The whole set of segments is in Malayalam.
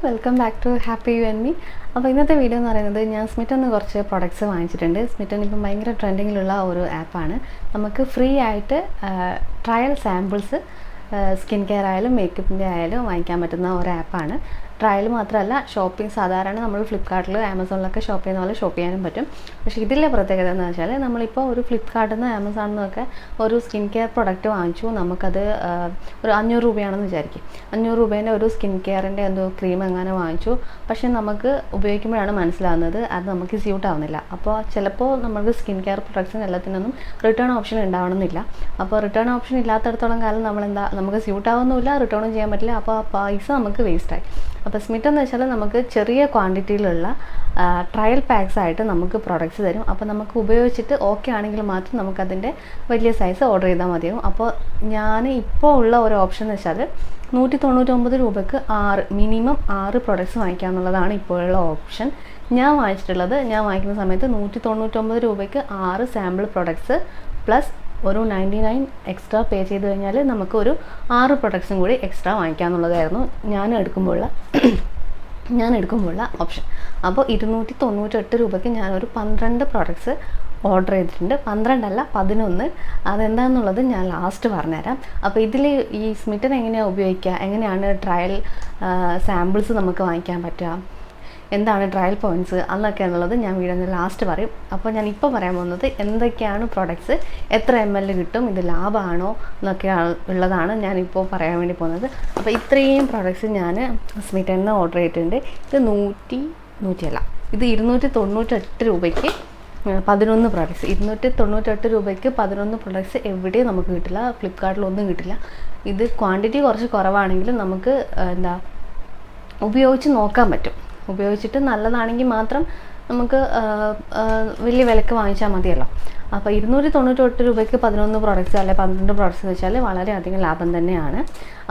Welcome back to happy you and me. അപ്പോൾ ഇന്നത്തെ വീഡിയോ എന്ന് പറയുന്നത് ഞാൻ സ്മിറ്റന്ന് കുറച്ച് പ്രൊഡക്ട്സ് വാങ്ങിച്ചിട്ടുണ്ട്. സ്മിറ്റൻ ഇപ്പം ഭയങ്കര ട്രെൻഡിങ്ങിലുള്ള ഒരു ആപ്പാണ്. നമുക്ക് ഫ്രീ ആയിട്ട് ട്രയൽ സാമ്പിൾസ് സ്കിൻ കെയർ ആയാലും മേക്കപ്പിൻ്റെ ആയാലും വാങ്ങിക്കാൻ പറ്റുന്ന ഒരു ആപ്പാണ്. ട്രയൽ മാത്രമല്ല, ഷോപ്പിംഗ് സാധാരണ നമ്മൾ ഫ്ലിപ്കാർട്ടിൽ ആമസോണിലൊക്കെ ഷോപ്പ് ചെയ്യുന്ന പോലെ ഷോപ്പ് ചെയ്യാനും പറ്റും. പക്ഷേ ഇതിലെ പ്രത്യേകത എന്ന് വെച്ചാൽ നമ്മളിപ്പോൾ ഒരു ഫ്ലിപ്കാർട്ടിൽ നിന്ന് ആമസോണിൽ നിന്നൊക്കെ ഒരു സ്കിൻ കെയർ പ്രൊഡക്റ്റ് വാങ്ങിച്ചു. നമുക്കത് ഒരു 500 രൂപയാണെന്ന് വിചാരിക്കും. 500 രൂപേൻ്റെ ഒരു സ്കിൻ കെയറിൻ്റെ എന്തോ ക്രീം എങ്ങനെ വാങ്ങിച്ചു. പക്ഷേ നമുക്ക് ഉപയോഗിക്കുമ്പോഴാണ് മനസ്സിലാവുന്നത് അത് നമുക്ക് സ്യൂട്ട് ആവുന്നില്ല. അപ്പോൾ ചിലപ്പോൾ നമുക്ക് സ്കിൻ കെയർ പ്രൊഡക്ട്സിന് എല്ലാത്തിനൊന്നും റിട്ടേൺ ഓപ്ഷൻ ഉണ്ടാവണമെന്നില്ല. അപ്പോൾ റിട്ടേൺ ഓപ്ഷൻ ഇല്ലാത്തടത്തോളം കാലം നമുക്ക് സ്യൂട്ട് ആവുന്നുമില്ല, റിട്ടേണും ചെയ്യാൻ പറ്റില്ല. അപ്പോൾ ആ പൈസ നമുക്ക് വേസ്റ്റായി. അപ്പോൾ സ്മിറ്റ് എന്ന് വെച്ചാൽ നമുക്ക് ചെറിയ ക്വാണ്ടിറ്റിയിലുള്ള ട്രയൽ പാക്സ് ആയിട്ട് നമുക്ക് പ്രൊഡക്ട്സ് തരും. അപ്പോൾ നമുക്ക് ഉപയോഗിച്ചിട്ട് ഓക്കെ ആണെങ്കിൽ മാത്രം നമുക്കതിൻ്റെ വലിയ സൈസ് ഓർഡർ ചെയ്താൽ മതിയാവും. അപ്പോൾ ഞാൻ ഇപ്പോൾ ഉള്ള ഒരു ഓപ്ഷൻ എന്ന് വെച്ചാൽ 199 രൂപയ്ക്ക് മിനിമം 6 പ്രൊഡക്ട്സ് വാങ്ങിക്കാമെന്നുള്ളതാണ് ഇപ്പോഴുള്ള ഓപ്ഷൻ. ഞാൻ വാങ്ങിക്കുന്ന സമയത്ത് 199 രൂപയ്ക്ക് 6 സാമ്പിൾ പ്രൊഡക്ട്സ് പ്ലസ് ഒരു 99 എക്സ്ട്രാ പേ ചെയ്ത് കഴിഞ്ഞാൽ നമുക്ക് ഒരു 6 പ്രൊഡക്ട്സും കൂടി എക്സ്ട്രാ വാങ്ങിക്കാമെന്നുള്ളതായിരുന്നു ഞാൻ എടുക്കുമ്പോഴുള്ള ഓപ്ഷൻ. അപ്പോൾ 298 രൂപയ്ക്ക് ഞാനൊരു 12 പ്രൊഡക്ട്സ് ഓർഡർ ചെയ്തിട്ടുണ്ട്. 12 അല്ല 11. അതെന്താണെന്നുള്ളത് ഞാൻ ലാസ്റ്റ് പറഞ്ഞുതരാം. അപ്പോൾ ഇതിൽ ഈ സ്മിറ്റൻ എങ്ങനെയാണ് ഉപയോഗിക്കുക, എങ്ങനെയാണ് ട്രയൽ സാമ്പിൾസ് നമുക്ക് വാങ്ങിക്കാൻ പറ്റുക, എന്താണ് ട്രയൽ പോയിൻറ്റ്സ് അതൊക്കെ എന്നുള്ളത് ഞാൻ വീഡിയോയിൽ ലാസ്റ്റ് പറയും. അപ്പോൾ ഞാൻ ഇപ്പോൾ പറയാൻ പോകുന്നത് എന്തൊക്കെയാണ് പ്രൊഡക്ട്സ്, എത്ര ml കിട്ടും, ഇത് ലാഭമാണോ എന്നൊക്കെ ഉള്ളതാണ് ഞാനിപ്പോൾ പറയാൻ വേണ്ടി പോകുന്നത്. അപ്പോൾ ഇത്രയും പ്രൊഡക്ട്സ് ഞാൻ സ്മിറ്റനിൽ നിന്ന് ഓർഡർ ചെയ്തിട്ടുണ്ട്. ഇത് 298 രൂപയ്ക്ക് 11 പ്രൊഡക്ട്സ്. 298 രൂപയ്ക്ക് 11 പ്രൊഡക്ട്സ് എവിടെയും നമുക്ക് കിട്ടില്ല, ഫ്ലിപ്കാർട്ടിലൊന്നും കിട്ടില്ല. ഇത് ക്വാണ്ടിറ്റി കുറച്ച് കുറവാണെങ്കിലും നമുക്ക് ഉപയോഗിച്ച് നോക്കാൻ പറ്റും. ഉപയോഗിച്ചിട്ട് നല്ലതാണെങ്കിൽ മാത്രം നമുക്ക് വലിയ വിലക്ക് വാങ്ങിച്ചാൽ മതിയല്ലോ. അപ്പോൾ 298 രൂപയ്ക്ക് 11 പ്രൊഡക്ട്സ് അല്ലെ 12 പ്രൊഡക്ട്സ് എന്ന് വെച്ചാൽ വളരെയധികം ലാഭം തന്നെയാണ്.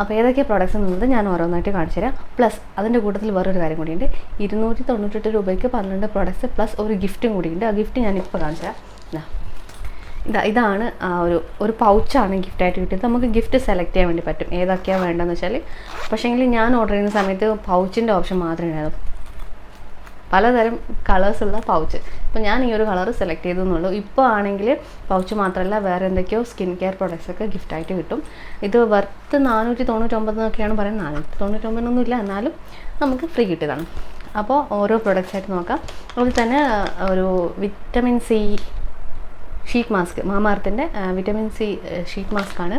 അപ്പോൾ ഏതൊക്കെ പ്രൊഡക്ട്സ് എന്നുള്ളത് ഞാൻ ഓരോന്നായിട്ട് കാണിച്ചു തരാം. പ്ലസ് അതിൻ്റെ കൂട്ടത്തിൽ വേറൊരു കാര്യം കൂടിയുണ്ട്. 298 രൂപയ്ക്ക് 12 പ്രൊഡക്ട്സ് പ്ലസ് ഒരു ഗിഫ്റ്റും കൂടിയുണ്ട്. ആ ഗിഫ്റ്റ് ഞാനിപ്പോൾ കാണിച്ചു തരാം. ഇതാണ് ഒരു പൗച്ചാണ് ഗിഫ്റ്റായിട്ട് കിട്ടിയത്. നമുക്ക് ഗിഫ്റ്റ് സെലക്ട് ചെയ്യാൻ വേണ്ടി പറ്റും ഏതൊക്കെയാണ് വേണ്ടതെന്ന് വെച്ചാൽ. പക്ഷേങ്കിൽ ഞാൻ ഓർഡർ ചെയ്യുന്ന സമയത്ത് പൗച്ചിൻ്റെ ഓപ്ഷൻ മാത്രമേ ഉണ്ടായിരുന്നു, പലതരം കളേഴ്സുള്ള പൗച്ച്. അപ്പോൾ ഞാൻ ഈ ഒരു കളർ സെലക്ട് ചെയ്തെന്നുള്ളൂ. ഇപ്പോൾ ആണെങ്കിൽ പൗച്ച് മാത്രമല്ല വേറെ എന്തൊക്കെയോ സ്കിൻ കെയർ പ്രൊഡക്ട്സൊക്കെ ഗിഫ്റ്റായിട്ട് കിട്ടും. ഇത് വർത്ത് 499 എന്നൊക്കെയാണ് പറയുന്നത്. 499 ഇല്ല, എന്നാലും നമുക്ക് ഫ്രീ കിട്ടിയതാണ്. അപ്പോൾ ഓരോ പ്രൊഡക്ട്സായിട്ട് നോക്കാം. അതിൽ തന്നെ ഒരു വിറ്റമിൻ സി ഷീറ്റ് മാസ്ക്, മാമാർത്തിൻ്റെ വിറ്റമിൻ സി ഷീറ്റ് മാസ്കാണ്.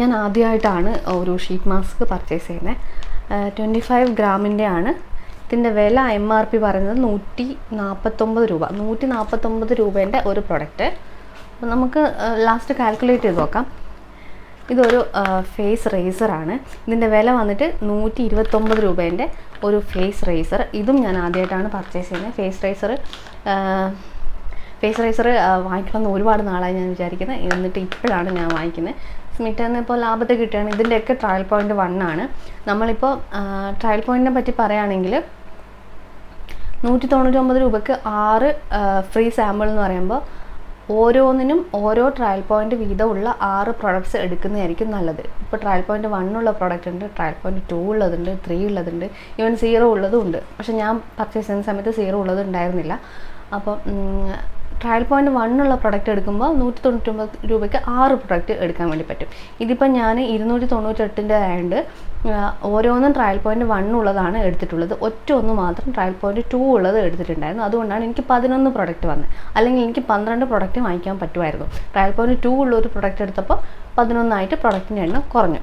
ഞാൻ ആദ്യമായിട്ടാണ് ഒരു ഷീറ്റ് മാസ്ക് പർച്ചേസ് ചെയ്യുന്നത്. 25 ഗ്രാമിൻ്റെ ആണ്. ഇതിൻ്റെ വില MRP പറയുന്നത് 149 രൂപ. 149 രൂപേൻ്റെ ഒരു പ്രൊഡക്റ്റ്. അപ്പോൾ നമുക്ക് ലാസ്റ്റ് കാൽക്കുലേറ്റ് ചെയ്ത് നോക്കാം. ഇതൊരു ഫേസ് റേസറാണ്. ഇതിൻ്റെ വില വന്നിട്ട് 129 രൂപേൻ്റെ ഒരു ഫേസ് റേസർ. ഇതും ഞാൻ ആദ്യമായിട്ടാണ് പർച്ചേസ് ചെയ്യുന്നത്. ഫേസ് റേസർ വാങ്ങിക്കണമെന്ന് ഒരുപാട് നാളായി ഞാൻ വിചാരിക്കുന്നത്. എന്നിട്ട് ഇപ്പോഴാണ് ഞാൻ വാങ്ങിക്കുന്നത്. സ്മിറ്റന്ന് ഇപ്പോൾ ലാഭത്തിൽ കിട്ടുകയാണ്. ഇതിൻ്റെയൊക്കെ ട്രയൽ പോയിൻ്റ് 1 ആണ്. നമ്മളിപ്പോൾ ട്രയൽ പോയിൻറ്റിനെ പറ്റി പറയുകയാണെങ്കിൽ 199 രൂപയ്ക്ക് 6 ഫ്രീ സാമ്പിൾ എന്ന് പറയുമ്പോൾ ഓരോന്നിനും ഓരോ ട്രയൽ പോയിൻ്റ് വീതമുള്ള 6 പ്രൊഡക്ട്സ് എടുക്കുന്നതായിരിക്കും നല്ലത്. ഇപ്പോൾ ട്രയൽ പോയിൻ്റ് 1 ഉള്ള പ്രൊഡക്റ്റ് ഉണ്ട്, ട്രയൽ പോയിൻ്റ് 2 ഉള്ളതുണ്ട്, 3 ഉള്ളതുണ്ട്, ഈവൻ 0 ഉള്ളതും ഉണ്ട്. പക്ഷേ ഞാൻ പർച്ചേസ് ചെയ്യുന്ന സമയത്ത് 0 ഉള്ളത് ഉണ്ടായിരുന്നില്ല. അപ്പോൾ ട്രയൽ പോയിൻ്റ് 1 ഉള്ള പ്രൊഡക്റ്റ് എടുക്കുമ്പോൾ 199 രൂപയ്ക്ക് 6 പ്രൊഡക്റ്റ് എടുക്കാൻ വേണ്ടി പറ്റും. ഇതിപ്പോൾ ഞാൻ 298 ആയതുകൊണ്ട് ഓരോന്നും ട്രയൽ പോയിൻ്റ് 1 ഉള്ളതാണ് എടുത്തിട്ടുള്ളത്. ഒന്ന് മാത്രം ട്രയൽ പോയിൻ്റ് 2 ഉള്ളത് എടുത്തിട്ടുണ്ടായിരുന്നു. അതുകൊണ്ടാണ് എനിക്ക് 11 പ്രൊഡക്റ്റ് വന്നത്. അല്ലെങ്കിൽ എനിക്ക് 12 പ്രൊഡക്റ്റ് വാങ്ങിക്കാൻ പറ്റുമായിരുന്നു. ട്രയൽ പോയിൻ്റ് 2 ഉള്ള ഒരു പ്രൊഡക്റ്റ് എടുത്തപ്പോൾ 11 പ്രൊഡക്റ്റിൻ്റെ എണ്ണം കുറഞ്ഞു.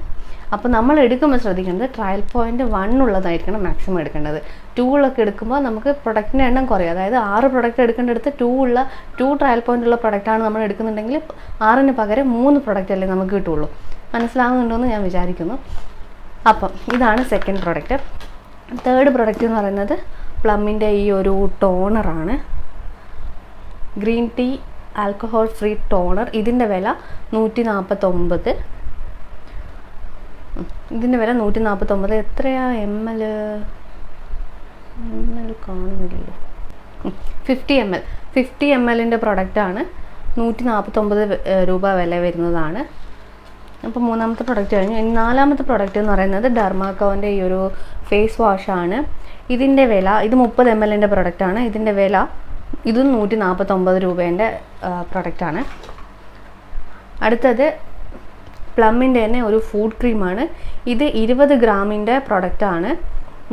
അപ്പോൾ നമ്മൾ എടുക്കുമ്പോൾ ശ്രദ്ധിക്കേണ്ടത് ട്രയൽ പോയിൻ്റ് 1 ഉള്ളതായിരിക്കണം മാക്സിമം എടുക്കേണ്ടത്. 2 എടുക്കുമ്പോൾ നമുക്ക് പ്രൊഡക്റ്റിൻ്റെ എണ്ണം കുറയും. അതായത് 6 പ്രൊഡക്റ്റ് എടുക്കേണ്ടടുത്ത് 2 ട്രയൽ പോയിൻ്റ് ഉള്ള പ്രൊഡക്റ്റാണ് നമ്മൾ എടുക്കുന്നുണ്ടെങ്കിൽ 6ന് പകരം 3 പ്രൊഡക്റ്റ് അല്ലേ നമുക്ക് കിട്ടുള്ളൂ. മനസ്സിലാവുന്നുണ്ടോയെന്ന് ഞാൻ വിചാരിക്കുന്നു. അപ്പം ഇതാണ് സെക്കൻഡ് പ്രൊഡക്റ്റ്. തേർഡ് പ്രൊഡക്റ്റ് എന്ന് പറയുന്നത് പ്ലമ്മിൻ്റെ ഈ ഒരു ടോണറാണ്. Green tea alcohol free toner. ഇതിൻ്റെ വില 149. ഇതിൻ്റെ വില 149. എത്രയാ ml കാണുന്നില്ലല്ലോ. 50 ml പ്രൊഡക്റ്റാണ്. 149 രൂപ വില വരുന്നതാണ്. അപ്പോൾ മൂന്നാമത്തെ പ്രൊഡക്റ്റ് കഴിഞ്ഞു. ഇനി നാലാമത്തെ പ്രൊഡക്റ്റ് എന്ന് പറയുന്നത് ഡെർമാക്കോൻ്റെ ഈ ഒരു ഫേസ് വാഷാണ്. ഇതിൻ്റെ വില, ഇത് 30 ml പ്രൊഡക്റ്റാണ്. ഇതിൻ്റെ വില ഇതും 149 രൂപേൻ്റെ പ്രൊഡക്റ്റാണ്. അടുത്തത് പ്ലമ്മിൻ്റെ തന്നെ ഒരു ഫുഡ് ക്രീമാണ്. ഇത് 20 ഗ്രാമിൻ്റെ പ്രൊഡക്റ്റാണ്.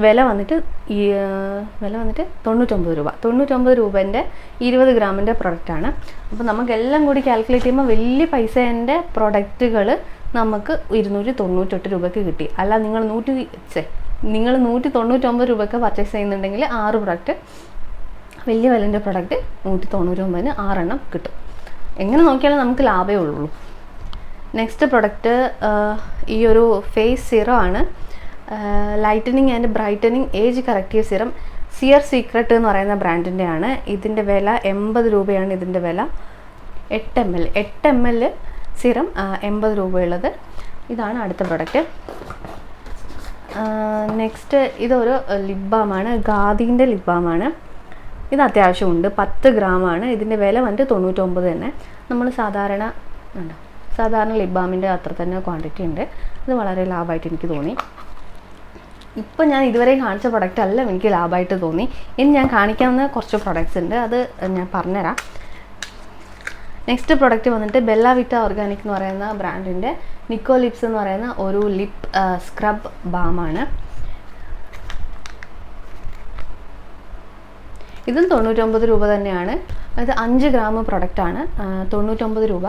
വില വന്നിട്ട് 99 രൂപ. 99 രൂപേൻ്റെ 20 ഗ്രാമിൻ്റെ പ്രൊഡക്റ്റാണ്. അപ്പോൾ നമുക്കെല്ലാം കൂടി കാൽക്കുലേറ്റ് ചെയ്യുമ്പോൾ വലിയ പൈസേൻ്റെ പ്രൊഡക്റ്റുകൾ നമുക്ക് 298 രൂപയ്ക്ക് കിട്ടി. അല്ല നിങ്ങൾ 199 രൂപയ്ക്ക് പർച്ചേസ് ചെയ്യുന്നുണ്ടെങ്കിൽ 6 പ്രൊഡക്റ്റ്, വലിയ വിലൻ്റെ പ്രൊഡക്റ്റ് 199-ന് 6 എണ്ണം കിട്ടും. എങ്ങനെ നോക്കിയാലും നമുക്ക് ലാഭമേ ഉള്ളൂ. നെക്സ്റ്റ് പ്രൊഡക്റ്റ് ഈ ഒരു ഫേസ് സിറം ആണ്. Lightening and brightening age corrective serum. സിയർ സീക്രട്ട് എന്ന് പറയുന്ന ബ്രാൻഡിൻ്റെ ആണ്. ഇതിൻ്റെ വില 80 രൂപയാണ്. ഇതിൻ്റെ വില 8 ml സിറം 80 രൂപയുള്ളത്. ഇതാണ് അടുത്ത പ്രൊഡക്റ്റ്. നെക്സ്റ്റ് ഇതൊരു ലിപ് ബാമാണ്. ഗാദിൻ്റെ ലിപ് ബാമാണ്. ഇത് അത്യാവശ്യമുണ്ട്. 10 ഗ്രാമാണ്. ഇതിൻ്റെ വില വന്നിട്ട് 99 തന്നെ. നമ്മൾ സാധാരണ ലിപ് ബാമിൻ്റെ അത്ര തന്നെ ക്വാണ്ടിറ്റി ഉണ്ട്. ഇത് വളരെ ലാഭമായിട്ട് എനിക്ക് തോന്നി. ഇപ്പോൾ ഞാൻ ഇതുവരെ കാണിച്ച പ്രൊഡക്റ്റ് അല്ല എനിക്ക് ലാഭമായിട്ട് തോന്നി. ഇനി ഞാൻ കാണിക്കാവുന്ന കുറച്ച് പ്രൊഡക്ട്സ് ഉണ്ട്, അത് ഞാൻ പറഞ്ഞുതരാം. നെക്സ്റ്റ് പ്രൊഡക്റ്റ് വന്നിട്ട് ബെല്ല വിറ്റ ഓർഗാനിക് എന്ന് പറയുന്ന ബ്രാൻഡിൻ്റെ നിക്കോ ലിപ്സ് എന്ന് പറയുന്ന ഒരു ലിപ്പ് സ്ക്രബ് ബാമാണ്. ഇതും 99 രൂപ തന്നെയാണ്. ഇത് 5 ഗ്രാം പ്രൊഡക്റ്റാണ്. 99 രൂപ.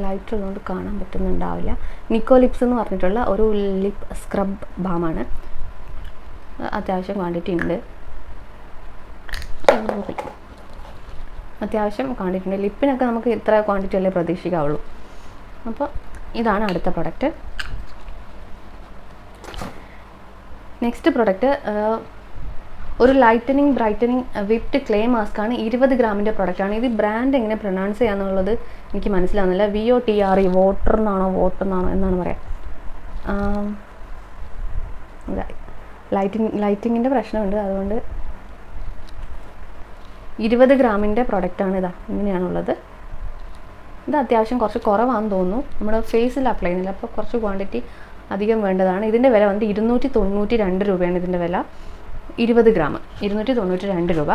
ലൈറ്റ് ഉള്ളതുകൊണ്ട് കാണാൻ പറ്റുന്നുണ്ടാവില്ല. നിക്കോ ലിപ്സ് എന്ന് പറഞ്ഞിട്ടുള്ള ഒരു ലിപ്പ് സ്ക്രബ് ബാമാണ്. അത്യാവശ്യം ക്വാണ്ടിറ്റി ഉണ്ട്. ലിപ്പിനൊക്കെ നമുക്ക് ഇത്ര ക്വാണ്ടിറ്റി അല്ലേ പ്രതീക്ഷിക്കാവുള്ളൂ. അപ്പോൾ ഇതാണ് അടുത്ത പ്രൊഡക്റ്റ്. നെക്സ്റ്റ് പ്രൊഡക്റ്റ് ഒരു lightening brightening whipped clay mask ആണ്. 20 ഗ്രാമിൻ്റെ പ്രൊഡക്റ്റാണ്. ഇത് ബ്രാൻഡ് എങ്ങനെ പ്രൊനൗൺസ് ചെയ്യാന്നുള്ളത് എനിക്ക് മനസ്സിലാവുന്നില്ല. VOTRE വാട്ടർ എന്നാണ് പറയാം. ലൈറ്റിങ്ങിൻ്റെ പ്രശ്നമുണ്ട്, അതുകൊണ്ട് 20 ഗ്രാമിൻ്റെ പ്രൊഡക്റ്റാണ്. ഇങ്ങനെയാണുള്ളത്. ഇത് അത്യാവശ്യം കുറച്ച് കുറവാണെന്ന് തോന്നുന്നു. നമ്മുടെ ഫേസിൽ അപ്ലൈ ചെയ്യുന്നില്ല, അപ്പോൾ കുറച്ച് ക്വാണ്ടിറ്റി അധികം വേണ്ടതാണ്. ഇതിൻ്റെ വില വന്നിട്ട് 292 രൂപയാണ്. ഇതിൻ്റെ വില 20 ഗ്രാം 292 രൂപ.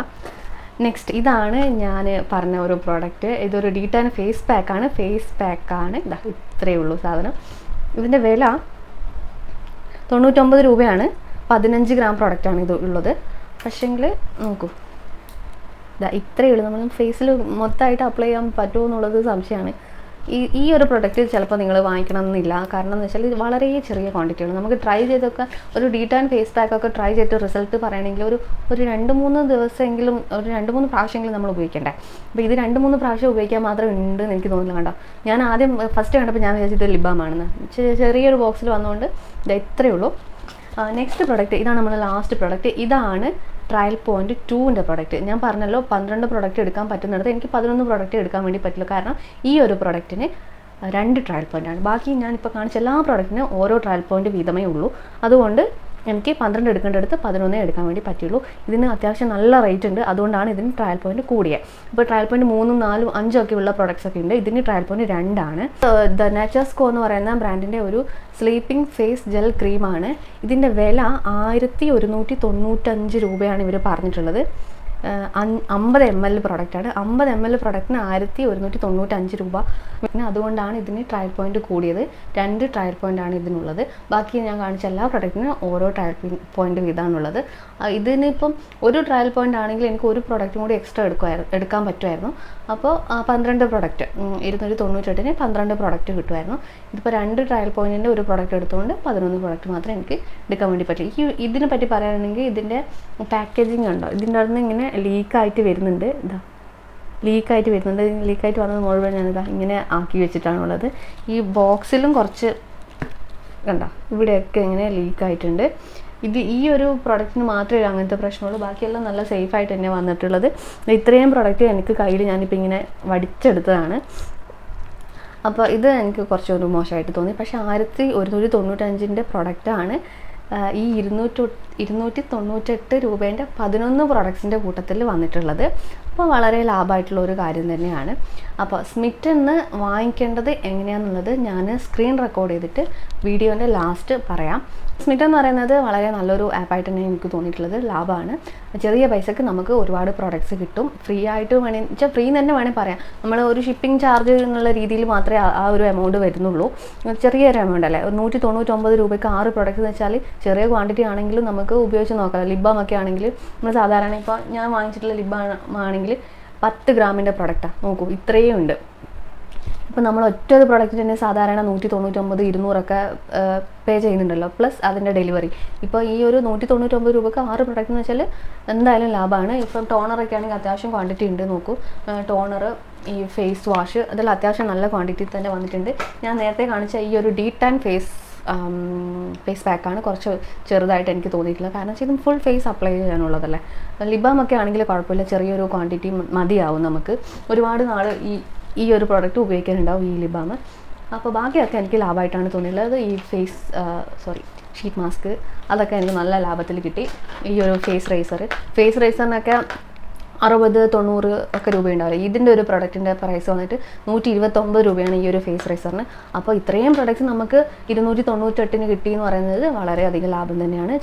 നെക്സ്റ്റ് ഇതാണ് ഞാൻ പറഞ്ഞ ഒരു പ്രോഡക്റ്റ്. ഇതൊരു ഡീറ്റാൻ ഫേസ് പാക്കാണ്. ഇത്രയേ ഉള്ളൂ സാധനം. ഇതിൻ്റെ വില 99 രൂപയാണ്. 15 ഗ്രാം പ്രൊഡക്റ്റാണ് ഇത് ഉള്ളത്. പക്ഷേങ്കിൽ നോക്കൂ, ഇത്രയേ ഉള്ളൂ. നമ്മൾ ഫേസിൽ മൊത്തമായിട്ട് അപ്ലൈ ചെയ്യാൻ പറ്റുമോ എന്നുള്ളത് സംശയമാണ്. ഈ ഒരു പ്രൊഡക്റ്റ് ചിലപ്പോൾ നിങ്ങൾ വാങ്ങിക്കണം എന്നില്ല. കാരണം എന്ന് വെച്ചാൽ ഇത് വളരെ ചെറിയ ക്വാണ്ടിറ്റിയാണ്. നമുക്ക് ട്രൈ ചെയ്തൊക്കെ ഒരു ഡീറ്റാൻ ഫേസ് പാക്കൊക്കെ ട്രൈ ചെയ്തിട്ട് റിസൾട്ട് പറയണമെങ്കിൽ ഒരു 2-3 ദിവസമെങ്കിലും, ഒരു 2-3 പ്രാവശ്യമെങ്കിലും നമ്മൾ ഉപയോഗിക്കണ്ടേ. അപ്പോൾ ഇത് 2-3 പ്രാവശ്യം ഉപയോഗിക്കാൻ മാത്രം ഉണ്ടെന്ന് എനിക്ക് തോന്നുന്നില്ല. കണ്ടോ, ഞാൻ ആദ്യം ഫസ്റ്റ് കണ്ടപ്പോൾ ഞാൻ വിചാരിച്ചത് ലിപ് ബാമാണെന്ന്. ചെറിയൊരു ബോക്സിൽ വന്നുകൊണ്ട് ഇത്രയേ ഉള്ളൂ. നെക്സ്റ്റ് പ്രൊഡക്റ്റ്, ഇതാണ് നമ്മുടെ ലാസ്റ്റ് പ്രൊഡക്റ്റ്. ഇതാണ് ട്രയൽ പോയിന്റ് 2ൻ്റെ പ്രൊഡക്റ്റ്. ഞാൻ പറഞ്ഞല്ലോ 12 പ്രൊഡക്റ്റ് എടുക്കാൻ പറ്റുന്നിടത്ത് എനിക്ക് 11 പ്രൊഡക്റ്റ് എടുക്കാൻ വേണ്ടി പറ്റില്ല. കാരണം ഈ ഒരു പ്രൊഡക്റ്റിന് 2 ട്രയൽ പോയിൻ്റാണ്. ബാക്കി ഞാനിപ്പോൾ കാണിച്ച എല്ലാ പ്രൊഡക്റ്റിനും ഓരോ ട്രയൽ പോയിൻ്റ് വീതമേ ഉള്ളൂ. അതുകൊണ്ട് എനിക്ക് 12 എടുക്കേണ്ടടുത്ത് 11 എടുക്കാൻ വേണ്ടി പറ്റുള്ളൂ. ഇതിന് അത്യാവശ്യം നല്ല റേറ്റ് ഉണ്ട്. അതുകൊണ്ടാണ് ഇതിന് ട്രയൽ പോയിന്റ് കൂടിയത്. ഇപ്പോൾ ട്രയൽ പോയിന്റ് 3, 4, 5 ഒക്കെ ഉള്ള പ്രൊഡക്ട്സ് ഒക്കെ ഉണ്ട്. ഇതിന് ട്രയൽ പോയിന്റ് 2 ആണ്. ദ നേച്ചർസ്കോ എന്ന് പറയുന്ന ബ്രാൻഡിൻ്റെ ഒരു സ്ലീപ്പിംഗ് ഫേസ് ജെൽ ക്രീമാണ്. ഇതിൻ്റെ വില 1195 രൂപയാണ് ഇവർ പറഞ്ഞിട്ടുള്ളത്. 50 ml പ്രൊഡക്റ്റാണ്. 50 ml പ്രൊഡക്റ്റിന് 1195 രൂപ. പിന്നെ അതുകൊണ്ടാണ് ഇതിന് ട്രയൽ പോയിന്റ് കൂടിയത്. 2 ട്രയൽ പോയിന്റ് ആണ് ഇതിനുള്ളത്. ബാക്കി ഞാൻ കാണിച്ച എല്ലാ പ്രൊഡക്റ്റിനും ഓരോ ട്രയൽ പോയിന്റ് വീതമാണുള്ളത്. ഇതിനിപ്പം ഒരു ട്രയൽ പോയിന്റ് ആണെങ്കിൽ എനിക്ക് ഒരു പ്രൊഡക്റ്റും കൂടി എക്സ്ട്രാ എടുക്കാൻ പറ്റുമായിരുന്നു. അപ്പോൾ 12 പ്രൊഡക്റ്റ് 298-ന് 12 പ്രൊഡക്റ്റ് കിട്ടുമായിരുന്നു. ഇതിപ്പോൾ 2 ട്രയൽ പോയിന്റിൻ്റെ ഒരു പ്രൊഡക്റ്റ് എടുത്തുകൊണ്ട് 11 പ്രൊഡക്റ്റ് മാത്രമേ എനിക്ക് എടുക്കാൻ വേണ്ടി പറ്റില്ല. ഇതിനെ പറ്റി പറയുകയാണെങ്കിൽ ഇതിൻ്റെ പാക്കേജിങ് ഉണ്ടോ, ഇതിൻ്റെ അടുത്ത് ഇങ്ങനെ ലീക്കായിട്ട് വരുന്നുണ്ട്. ലീക്കായിട്ട് വന്നത് മുഴുവൻ ഞാനിതാ ഇങ്ങനെ ആക്കി വെച്ചിട്ടാണുള്ളത്. ഈ ബോക്സിലും കുറച്ച് കണ്ടോ, ഇവിടെയൊക്കെ ഇങ്ങനെ ലീക്കായിട്ടുണ്ട്. ഈ ഒരു പ്രൊഡക്റ്റിന് മാത്രമേ അങ്ങനത്തെ പ്രശ്നമുള്ളൂ. ബാക്കിയെല്ലാം നല്ല സേഫായിട്ട് തന്നെ വന്നിട്ടുള്ളത്. ഇത്രയും പ്രൊഡക്റ്റ് എനിക്ക് കയ്യിൽ ഞാനിപ്പോൾ ഇങ്ങനെ വടിച്ചെടുത്തതാണ്. അപ്പോൾ ഇത് എനിക്ക് കുറച്ചൊരു മോശമായിട്ട് തോന്നി. പക്ഷേ 1195-ൻ്റെ പ്രൊഡക്റ്റാണ് ഈ 298 രൂപേൻ്റെ 11 പ്രൊഡക്ട്സിൻ്റെ കൂട്ടത്തിൽ വന്നിട്ടുള്ളത്. അപ്പോൾ വളരെ ലാഭമായിട്ടുള്ള ഒരു കാര്യം തന്നെയാണ്. അപ്പോൾ സ്മിറ്റന്ന് വാങ്ങിക്കേണ്ടത് എങ്ങനെയാണെന്നുള്ളത് ഞാൻ സ്ക്രീൻ റെക്കോർഡ് ചെയ്തിട്ട് വീഡിയോൻ്റെ ലാസ്റ്റ് പറയാം. സ്മിറ്റൻ എന്ന് പറയുന്നത് വളരെ നല്ലൊരു ആപ്പായിട്ട് തന്നെ എനിക്ക് തോന്നിയിട്ടുള്ളത്. ലാഭമാണ്. ചെറിയ പൈസക്ക് നമുക്ക് ഒരുപാട് പ്രോഡക്റ്റ്സ് കിട്ടും. ഫ്രീ ആയിട്ട് വേണമെങ്കിൽ വെച്ചാൽ ഫ്രീ തന്നെ വേണമെങ്കിൽ പറയാം. നമ്മൾ ഒരു ഷിപ്പിംഗ് ചാർജ് എന്നുള്ള രീതിയിൽ മാത്രമേ ആ ഒരു എമൗണ്ട് വരുന്നുള്ളൂ. ചെറിയൊരു എമൗണ്ട് അല്ലേ. 199 രൂപയ്ക്ക് 6 പ്രോഡക്റ്റ്സ് എന്ന് വെച്ചാൽ ചെറിയ ക്വാണ്ടിറ്റി ആണെങ്കിലും നമുക്ക് ഉപയോഗിച്ച് നോക്കാം. ലിപ് ബാം ഒക്കെ ആണെങ്കിൽ നമ്മൾ സാധാരണ ഇപ്പോൾ ഞാൻ വാങ്ങിച്ചിട്ടുള്ള ലിപ് ബാം ആണെങ്കിൽ 10 ഗ്രാമിൻ്റെ പ്രൊഡക്റ്റാണ്. നോക്കൂ, ഇത്രയും ഉണ്ട്. ഇപ്പോൾ നമ്മൾ ഒറ്റ ഒരു പ്രോഡക്റ്റ് തന്നെ സാധാരണ 199, 200 പേ ചെയ്യുന്നുണ്ടല്ലോ, പ്ലസ് അതിൻ്റെ ഡെലിവറി. ഇപ്പോൾ ഈ ഒരു 199 രൂപയ്ക്ക് 6 പ്രൊഡക്റ്റ് എന്ന് വെച്ചാൽ എന്തായാലും ലാഭമാണ്. ഇപ്പം ടോണറൊക്കെ ആണെങ്കിൽ അത്യാവശ്യം ക്വാണ്ടിറ്റി ഉണ്ട്. നോക്കൂ, ടോണർ, ഈ ഫേസ് വാഷ്, അതെല്ലാം അത്യാവശ്യം നല്ല ക്വാണ്ടിറ്റി തന്നെ വന്നിട്ടുണ്ട്. ഞാൻ നേരത്തെ കാണിച്ച ഈ ഒരു D10 ഫേസ് പാക്കാണ് കുറച്ച് ചെറുതായിട്ട് എനിക്ക് തോന്നിയിട്ടുള്ളത്. കാരണം വെച്ചാൽ ഇത് ഫുൾ ഫേസ് അപ്ലൈ ചെയ്യാനുള്ളതല്ലേ. ലിപ് ബാം ഒക്കെ ആണെങ്കിൽ കുഴപ്പമില്ല, ചെറിയൊരു ക്വാണ്ടിറ്റി മതിയാവും നമുക്ക്. ഒരുപാട് നാൾ ഈ ഒരു പ്രോഡക്റ്റ് ഉപയോഗിക്കാനുണ്ടാവും ഈ ലിപ് ബാം. അപ്പോൾ ബാക്കിയൊക്കെ എനിക്ക് ലാഭമായിട്ടാണ് തോന്നിയിട്ടുള്ളത്. ഈ ഷീറ്റ് മാസ്ക് അതൊക്കെ എനിക്ക് നല്ല ലാഭത്തിൽ കിട്ടി. ഈ ഒരു ഫേസ് റേസറിനൊക്കെ 60-90 ഒക്കെ രൂപയുണ്ടാവില്ല. ഇതിൻ്റെ ഒരു പ്രൊഡക്റ്റിൻ്റെ പ്രൈസ് വന്നിട്ട് 129 രൂപയാണ് ഈ ഒരു ഫേസ് റേസറിന്. അപ്പോൾ ഇത്രയും പ്രൊഡക്റ്റ്സ് നമുക്ക് 298 കിട്ടി എന്ന് പറയുന്നത് വളരെയധികം ലാഭം തന്നെയാണ്.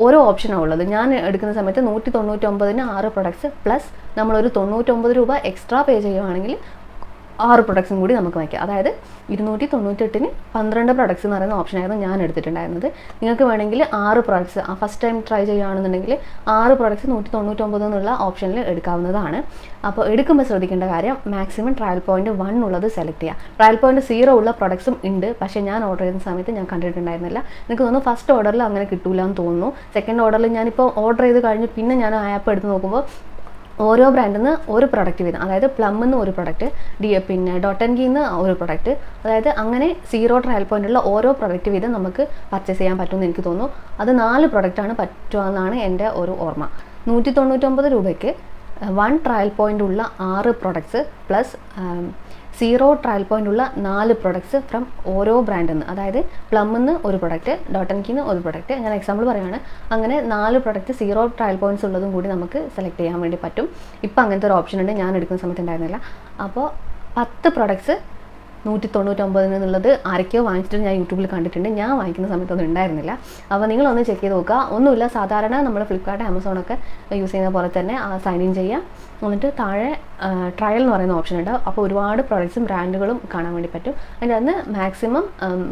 ഓരോ ഓപ്ഷനാണ് ഉള്ളത്. ഞാൻ എടുക്കുന്ന സമയത്ത് 199-ന് 6 പ്രൊഡക്ട്സ് പ്ലസ് നമ്മളൊരു 99 രൂപ എക്സ്ട്രാ പേ ചെയ്യുകയാണെങ്കിൽ 6 പ്രൊഡക്ട്സും കൂടി നമുക്ക് വയ്ക്കാം. അതായത് 298-ന് 12 പ്രൊഡക്ട്സ് എന്ന് പറയുന്ന ഓപ്ഷനായിരുന്നു ഞാൻ എടുത്തിട്ടുണ്ടായിരുന്നത്. നിങ്ങൾക്ക് വേണമെങ്കിൽ 6 പ്രൊഡക്ട്സ് ഫസ്റ്റ് ടൈം ട്രൈ ചെയ്യുകയാണെന്നുണ്ടെങ്കിൽ 6 പ്രൊഡക്ട്സ് 199 എന്നുള്ള ഓപ്ഷനിൽ എടുക്കാവുന്നതാണ്. അപ്പോൾ എടുക്കുമ്പോൾ ശ്രദ്ധിക്കേണ്ട കാര്യം, മാക്സിമം ട്രയൽ പോയിന്റ് 1 ഉള്ളത് സെലക്ട് ചെയ്യുക. ട്രയൽ പോയിന്റ് 0 ഉള്ള പ്രൊഡക്ട്സും ഉണ്ട്, പക്ഷേ ഞാൻ ഓർഡർ ചെയ്യുന്ന സമയത്ത് ഞാൻ കണ്ടിട്ടുണ്ടായിരുന്നില്ല. എനിക്ക് തോന്നുന്നു ഫസ്റ്റ് ഓർഡറിൽ അങ്ങനെ കിട്ടൂല എന്ന് തോന്നുന്നു. സെക്കൻഡ് ഓർഡറിൽ ഞാനിപ്പോൾ ഓർഡർ ചെയ്ത് കഴിഞ്ഞ് പിന്നെ ഞാൻ ആ ആപ്പ് എടുത്ത് നോക്കുമ്പോൾ ഓരോ ബ്രാൻഡിൽ നിന്ന് ഒരു പ്രൊഡക്റ്റ് വീതം, അതായത് പ്ലമ്മിൽ നിന്ന് ഒരു പ്രൊഡക്റ്റ്, പിന്നെ ഡോട്ടൻകിയിൽ നിന്ന് ഒരു പ്രൊഡക്റ്റ്, അതായത് അങ്ങനെ 0 ട്രയൽ പോയിന്റുള്ള ഓരോ പ്രൊഡക്റ്റ് വീതം നമുക്ക് പർച്ചേസ് ചെയ്യാൻ പറ്റുമെന്ന് എനിക്ക് തോന്നുന്നു. അത് 4 പ്രൊഡക്റ്റാണ് പറ്റുമെന്നാണ് എൻ്റെ ഒരു ഓർമ്മ. 199 രൂപയ്ക്ക് 1 ട്രയൽ പോയിന്റ് ഉള്ള 6 പ്രൊഡക്ട്സ് പ്ലസ് 0 ട്രയൽ പോയിന്റ് ഉള്ള 4 പ്രൊഡക്ട്സ് ഫ്രം ഓരോ ബ്രാൻഡിൽ നിന്ന്, അതായത് പ്ലമ്മിൽ നിന്ന് ഒരു പ്രൊഡക്റ്റ്, ഡോട്ടൻകിന്ന് ഒരു പ്രൊഡക്റ്റ്, ഞാൻ എക്സാമ്പിൾ പറയുകയാണ്. അങ്ങനെ 4 പ്രൊഡക്റ്റ് 0 ട്രയൽ പോയിന്റ്സ് ഉള്ളതും കൂടി നമുക്ക് സെലക്ട് ചെയ്യാൻ വേണ്ടി പറ്റും. ഇപ്പോൾ അങ്ങനത്തെ ഒരു ഓപ്ഷൻ ഉണ്ട്, ഞാൻ എടുക്കുന്ന സമയത്ത് ഉണ്ടായിരുന്നില്ല. അപ്പോൾ 10 പ്രൊഡക്ട്സ് 199 എന്നുള്ളത് ആരൊക്കെയോ വാങ്ങിച്ചിട്ട് ഞാൻ യൂട്യൂബിൽ കണ്ടിട്ടുണ്ട്. ഞാൻ വാങ്ങിക്കുന്ന സമയത്തൊന്നും ഉണ്ടായിരുന്നില്ല. അപ്പോൾ നിങ്ങളൊന്ന് ചെക്ക് ചെയ്ത് നോക്കുക. ഒന്നുമില്ല, സാധാരണ നമ്മൾ ഫ്ലിപ്കാർട്ട്, ആമസോണൊക്കെ യൂസ് ചെയ്യുന്ന പോലെ തന്നെ സൈൻ ഇൻ ചെയ്യുക. എന്നിട്ട് താഴെ ട്രയൽ എന്ന് പറയുന്ന ഓപ്ഷൻ ഉണ്ട്. അപ്പോൾ ഒരുപാട് പ്രൊഡക്ട്സും ബ്രാൻഡുകളും കാണാൻ വേണ്ടി പറ്റും. അതിൻ്റെ അന്ന് മാക്സിമം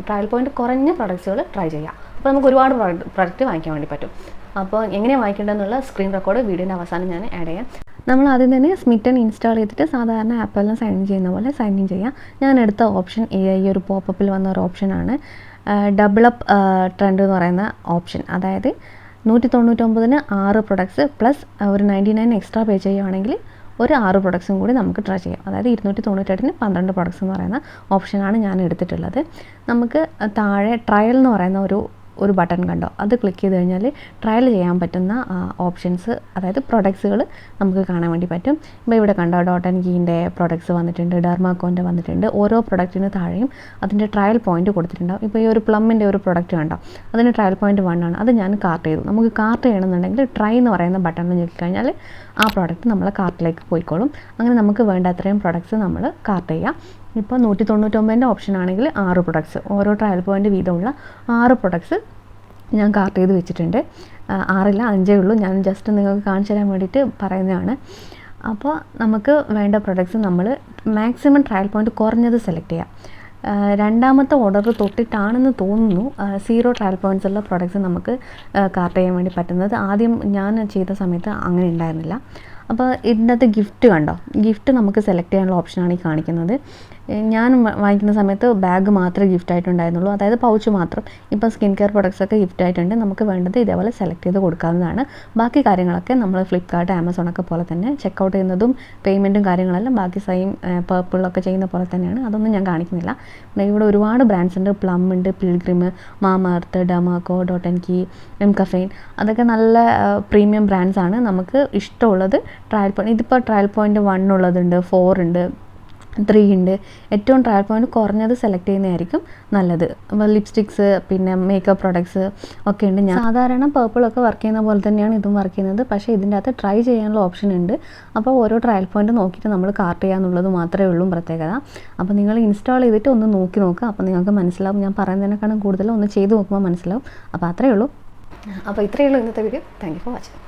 ട്രയൽ പോയിന്റ് കുറഞ്ഞ പ്രൊഡക്ട്സുകൾ ട്രൈ ചെയ്യാം. അപ്പോൾ നമുക്ക് ഒരുപാട് പ്രൊഡക്റ്റ് വാങ്ങിക്കാൻ വേണ്ടി പറ്റും. അപ്പോൾ എങ്ങനെയാണ് വാങ്ങിക്കേണ്ടതെന്നുള്ള സ്ക്രീൻ റെക്കോർഡ് വീഡിയോൻ്റെ അവസാനം ഞാൻ ആഡ് ചെയ്യാം. നമ്മൾ ആദ്യം തന്നെ സ്മിറ്റൻ ഇൻസ്റ്റാൾ ചെയ്തിട്ട് സാധാരണ ആപ്പെല്ലാം സൈൻ ഇൻ ചെയ്യുന്ന പോലെ സൈൻ ഇൻ ചെയ്യാം. ഞാൻ എടുത്ത ഓപ്ഷൻ ഈ ഒരു പോപ്പപ്പിൽ വന്ന ഒരു ഓപ്ഷനാണ് ഡബിൾ അപ്പ് ട്രെൻഡ് എന്ന് പറയുന്ന ഓപ്ഷൻ. അതായത് 199-ന് 6 പ്രൊഡക്ട്സ് പ്ലസ് ഒരു 99 എക്സ്ട്രാ പേ ചെയ്യുകയാണെങ്കിൽ ഒരു 6 പ്രൊഡക്ട്സും കൂടി നമുക്ക് ട്രൈ ചെയ്യാം. അതായത് 298-ന് 12 പ്രൊഡക്ട്സ് എന്ന് പറയുന്ന ഓപ്ഷനാണ് ഞാൻ എടുത്തിട്ടുള്ളത്. നമുക്ക് താഴെ ട്രയൽ എന്ന് പറയുന്ന ഒരു ബട്ടൺ കണ്ടോ, അത് ക്ലിക്ക് ചെയ്ത് കഴിഞ്ഞാൽ ട്രയൽ ചെയ്യാൻ പറ്റുന്ന ഓപ്ഷൻസ്, അതായത് പ്രൊഡക്ട്സുകൾ നമുക്ക് കാണാൻ വേണ്ടി പറ്റും. ഇപ്പോൾ ഇവിടെ കണ്ടോ, ഡോട്ടൻകീൻ്റെ പ്രൊഡക്ട്സ് വന്നിട്ടുണ്ട്, ഡെർമാക്കോൻ്റെ വന്നിട്ടുണ്ട്. ഓരോ പ്രൊഡക്റ്റിന് താഴെയും അതിൻ്റെ ട്രയൽ പോയിന്റ് കൊടുത്തിട്ടുണ്ടാവും. ഇപ്പോൾ ഈ ഒരു പ്ലമ്മിൻ്റെ ഒരു പ്രൊഡക്റ്റ് കണ്ടോ, അതിന് ട്രയൽ പോയിന്റ് 1 ആണ്. അത് ഞാൻ കാർട്ട് ചെയ്തു. നമുക്ക് കാർട്ട് ചെയ്യണമെന്നുണ്ടെങ്കിൽ ട്രൈ എന്ന് പറയുന്ന ബട്ടണിൽ ഞെക്കിക്കഴിഞ്ഞാൽ ആ പ്രോഡക്റ്റ് നമ്മളെ കാർട്ടിലേക്ക് പോയിക്കോളും. അങ്ങനെ നമുക്ക് വേണ്ട അത്രയും പ്രൊഡക്ട്സ് നമ്മൾ കാർട്ട് ചെയ്യാം. ഇപ്പോൾ 199-ൻ്റെ ഓപ്ഷൻ ആണെങ്കിൽ 6 പ്രൊഡക്ട്സ്, ഓരോ ട്രയൽ പോയിന്റ് വീതമുള്ള 6 പ്രൊഡക്ട്സ് ഞാൻ കാർട്ട് ചെയ്ത് വെച്ചിട്ടുണ്ട്. 6 5 ഉള്ളൂ. ഞാൻ ജസ്റ്റ് നിങ്ങൾക്ക് കാണിച്ചു തരാൻ വേണ്ടിയിട്ട് പറയുന്നതാണ്. അപ്പോൾ നമുക്ക് വേണ്ട പ്രൊഡക്ട്സ് നമ്മൾ മാക്സിമം ട്രയൽ പോയിന്റ് കുറഞ്ഞത് സെലക്ട് ചെയ്യാം. രണ്ടാമത്തെ ഓർഡർ തൊട്ടിട്ടാണെന്ന് തോന്നുന്നു 0 ട്രയൽ പോയിൻറ്റ്സ് ഉള്ള പ്രൊഡക്ട്സ് നമുക്ക് കാർട്ട് ചെയ്യാൻ വേണ്ടി പറ്റുന്നത്. ആദ്യം ഞാൻ ചെയ്ത സമയത്ത് അങ്ങനെ ഉണ്ടായിരുന്നില്ല. അപ്പോൾ ഇതിൻ്റെ അകത്ത് ഗിഫ്റ്റ് കണ്ടോ, ഗിഫ്റ്റ് നമുക്ക് സെലക്ട് ചെയ്യാനുള്ള ഓപ്ഷനാണ് ഈ കാണിക്കുന്നത്. ഞാൻ വാങ്ങിക്കുന്ന സമയത്ത് ബാഗ് മാത്രമേ ഗിഫ്റ്റ് ആയിട്ടുണ്ടായിരുന്നുള്ളൂ, അതായത് പൗച്ച് മാത്രം. ഇപ്പോൾ സ്കിൻ കെയർ പ്രൊഡക്ട്സൊക്കെ ഗിഫ്റ്റ് ആയിട്ടുണ്ട്. നമുക്ക് വേണ്ടത് ഇതേപോലെ സെലക്ട് ചെയ്ത് കൊടുക്കാവുന്നതാണ്. ബാക്കി കാര്യങ്ങളൊക്കെ നമ്മൾ ഫ്ലിപ്കാർട്ട്, ആമസോണൊക്കെ പോലെ തന്നെ ചെക്കൗട്ട് ചെയ്യുന്നതും പേയ്മെൻറ്റും കാര്യങ്ങളെല്ലാം ബാക്കി സെയിം പേർപ്പിളൊക്കെ ചെയ്യുന്ന പോലെ തന്നെയാണ്. അതൊന്നും ഞാൻ കാണിക്കുന്നില്ല. ഇവിടെ ഒരുപാട് ബ്രാൻഡ്സ് ഉണ്ട്. പ്ലം ഉണ്ട്, പിൽഗ്രിം, മാമഅർത്ത്, ഡെർമാക്കോ, ഡോട്ടൻകി, എംകഫെയിൻ, അതൊക്കെ നല്ല പ്രീമിയം ബ്രാൻഡ്സാണ്. നമുക്ക് ഇഷ്ടമുള്ളത് ട്രയൽ പോയിന്റ്, ഇതിപ്പോൾ ട്രയൽ പോയിന്റ് 1 ഉള്ളതുണ്ട്, 4 ഉണ്ട്, 3 ഉണ്ട്. ഏറ്റവും ട്രയൽ പോയിന്റ് കുറഞ്ഞത് സെലക്ട് ചെയ്യുന്നതായിരിക്കും നല്ലത്. അപ്പോൾ ലിപ്സ്റ്റിക്സ് പിന്നെ മേക്കപ്പ് പ്രൊഡക്ട്സ് ഒക്കെ ഉണ്ട്. ഞാൻ സാധാരണ പർപ്പിളൊക്കെ വർക്ക് ചെയ്യുന്ന പോലെ തന്നെയാണ് ഇതും വർക്ക് ചെയ്യുന്നത്. പക്ഷേ ഇതിൻ്റെ അകത്ത് ട്രൈ ചെയ്യാനുള്ള ഓപ്ഷൻ ഉണ്ട്. അപ്പോൾ ഓരോ ട്രയൽ പോയിന്റ് നോക്കിയിട്ട് നമ്മൾ കാർട്ട് ചെയ്യാന്നുള്ളത് മാത്രമേ ഉള്ളൂ പ്രത്യേകത. അപ്പോൾ നിങ്ങൾ ഇൻസ്റ്റാൾ ചെയ്തിട്ട് ഒന്ന് നോക്കി നോക്കുക. അപ്പോൾ നിങ്ങൾക്ക് മനസ്സിലാവും. ഞാൻ പറയുന്നതിനേക്കാളും കൂടുതൽ ഒന്ന് ചെയ്ത് നോക്കുമ്പോൾ മനസ്സിലാവും. അപ്പോൾ അത്രയേ ഉള്ളൂ. അപ്പോൾ ഇത്രയേ ഉള്ളൂ ഇന്നത്തെ video. Thank you for watching.